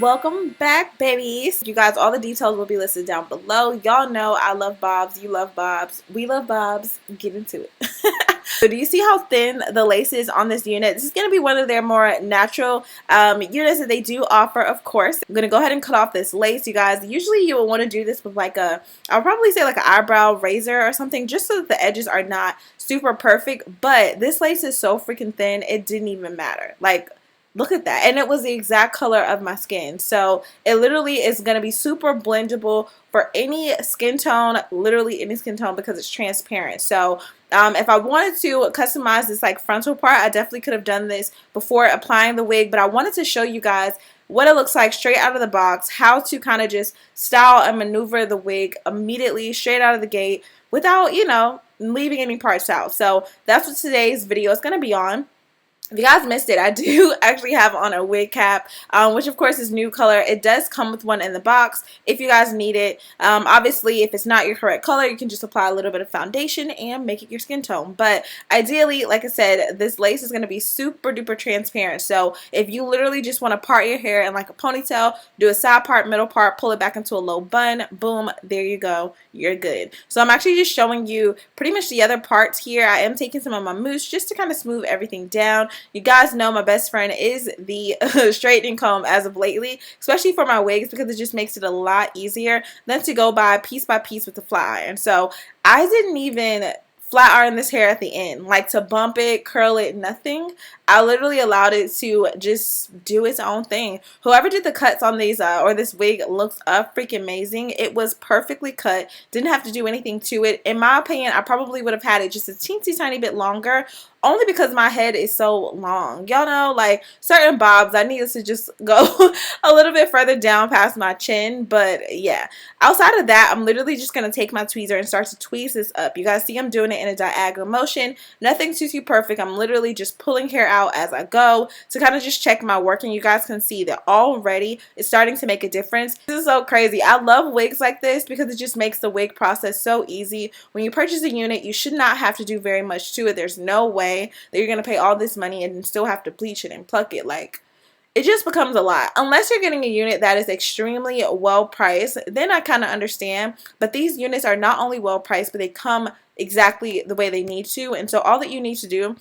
welcome back, babies. You guys, all the details will be listed down below. Y'all know I love bobs, you love bobs, we love bobs. Get into it. So do you see how thin the lace is on this unit? This is going to be one of their more natural units that they do offer, of course. I'm going to go ahead and cut off this lace, you guys. Usually you will want to do this with like I'll probably say like an eyebrow razor or something, just so that the edges are not super perfect. But this lace is so freaking thin, it didn't even matter. Like, look at that. And it was the exact color of my skin. So it literally is going to be super blendable for any skin tone, literally any skin tone, because it's transparent. So if I wanted to customize this like frontal part, I definitely could have done this before applying the wig. But I wanted to show you guys what it looks like straight out of the box, how to kind of just style and maneuver the wig immediately straight out of the gate without, you know, leaving any parts out. So that's what today's video is going to be on. If you guys missed it, I do actually have on a wig cap, which of course is new color. It does come with one in the box if you guys need it. Obviously, if it's not your correct color, you can just apply a little bit of foundation and make it your skin tone. But ideally, like I said, this lace is going to be super duper transparent. So if you literally just want to part your hair in like a ponytail, do a side part, middle part, pull it back into a low bun, boom, there you go, you're good. So I'm actually just showing you pretty much the other parts here. I am taking some of my mousse just to kind of smooth everything down. You guys know my best friend is the straightening comb as of lately, especially for my wigs, because it just makes it a lot easier than to go by piece with the flat iron. So I didn't even flat iron this hair at the end, like to bump it, curl it, nothing. I literally allowed it to just do its own thing. Whoever did the cuts on these or this wig looks freaking amazing. It was perfectly cut, didn't have to do anything to it. In my opinion, I probably would have had it just a teensy tiny bit longer, only because my head is so long. Y'all know, like certain bobs, I needed to just go a little bit further down past my chin. But yeah, outside of that, I'm literally just going to take my tweezer and start to tweeze this up. You guys see I'm doing it in a diagonal motion. Nothing too perfect. I'm literally just pulling hair out as I go to kind of just check my work. And you guys can see that already it's starting to make a difference. This is so crazy. I love wigs like this because it just makes the wig process so easy. When you purchase a unit, you should not have to do very much to it. There's no way that you're going to pay all this money and still have to bleach it and pluck it. Like, it just becomes a lot. Unless you're getting a unit that is extremely well priced, then I kind of understand. But these units are not only well priced, but they come exactly the way they need to. And so all that you need to do,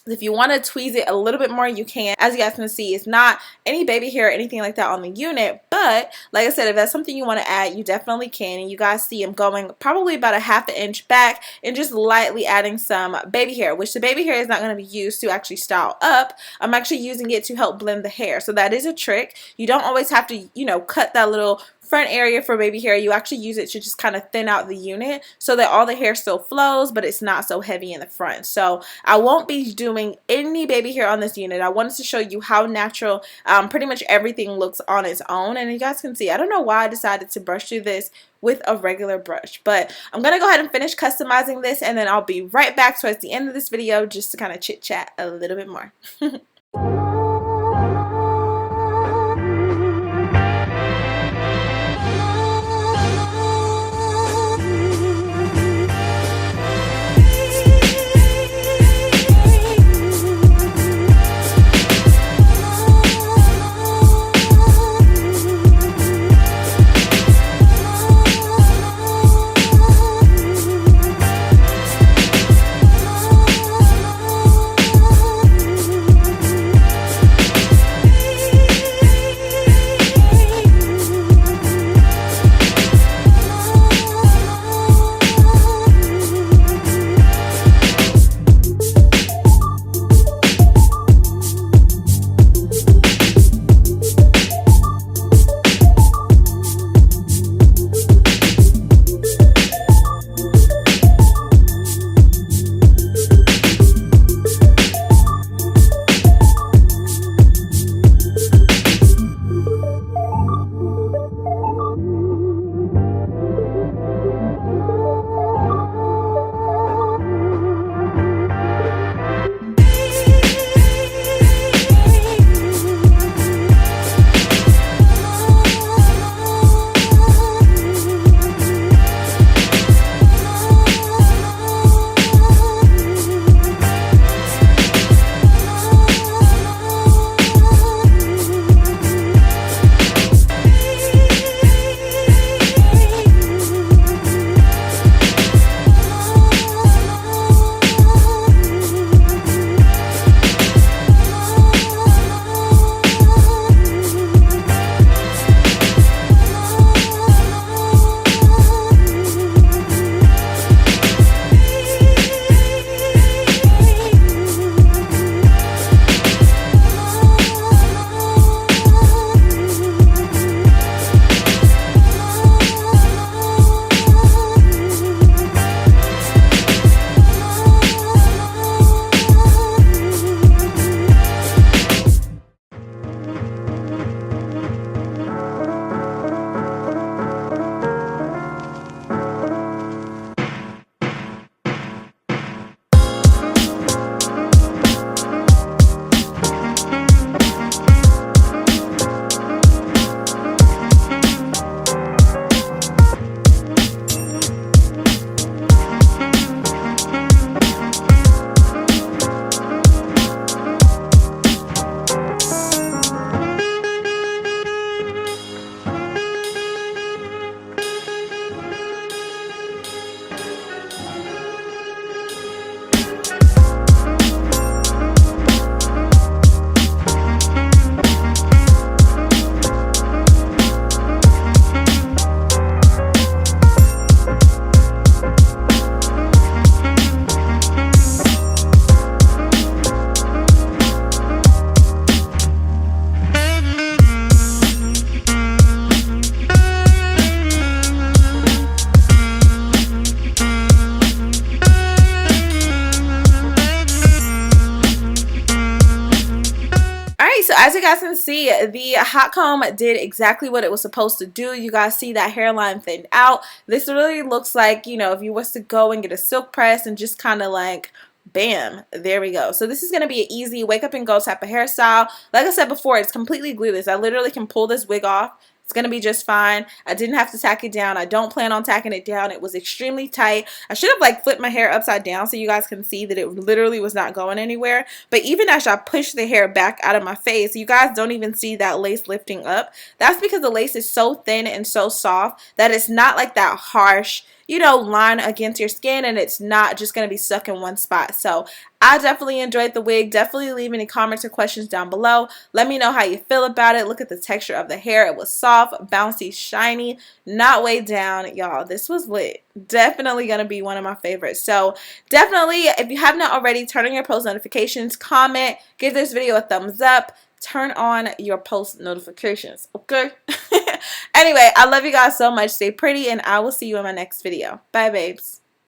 if you want to tweeze it a little bit more, you can. As you guys can see, it's not any baby hair or anything like that on the unit. But like I said, if that's something you want to add, you definitely can. And you guys see I'm going probably about a ½ inch back and just lightly adding some baby hair, which the baby hair is not going to be used to actually style up. I'm actually using it to help blend the hair. So that is a trick. You don't always have to, you know, cut that little front area for baby hair. You actually use it to just kind of thin out the unit so that all the hair still flows, but it's not so heavy in the front. So I won't be doing any baby hair on this unit. I wanted to show you how natural pretty much everything looks on its own. And you guys can see, I don't know why I decided to brush through this with a regular brush, but I'm gonna go ahead and finish customizing this, and then I'll be right back towards the end of this video just to kind of chit chat a little bit more. as you guys can see, the hot comb did exactly what it was supposed to do. You guys see that hairline thinned out. This really looks like, you know, if you was to go and get a silk press and just kind of like, bam, there we go. So this is going to be an easy wake up and go type of hairstyle. Like I said before, it's completely glueless. I literally can pull this wig off. It's going to be just fine. I didn't have to tack it down. I don't plan on tacking it down. It was extremely tight. I should have like flipped my hair upside down so you guys can see that it literally was not going anywhere. But even as I push the hair back out of my face, you guys don't even see that lace lifting up. That's because the lace is so thin and so soft that it's not like that harsh, you know, line against your skin, and it's not just going to be stuck in one spot. So I definitely enjoyed the wig. Definitely leave any comments or questions down below. Let me know how you feel about it. Look at the texture of the hair. It was soft, bouncy, shiny, not weighed down. Y'all, this was lit. Definitely going to be one of my favorites. So definitely, if you have not already, turn on your post notifications, comment, give this video a thumbs up, turn on your post notifications, okay? Anyway, I love you guys so much. Stay pretty, and I will see you in my next video. Bye, babes.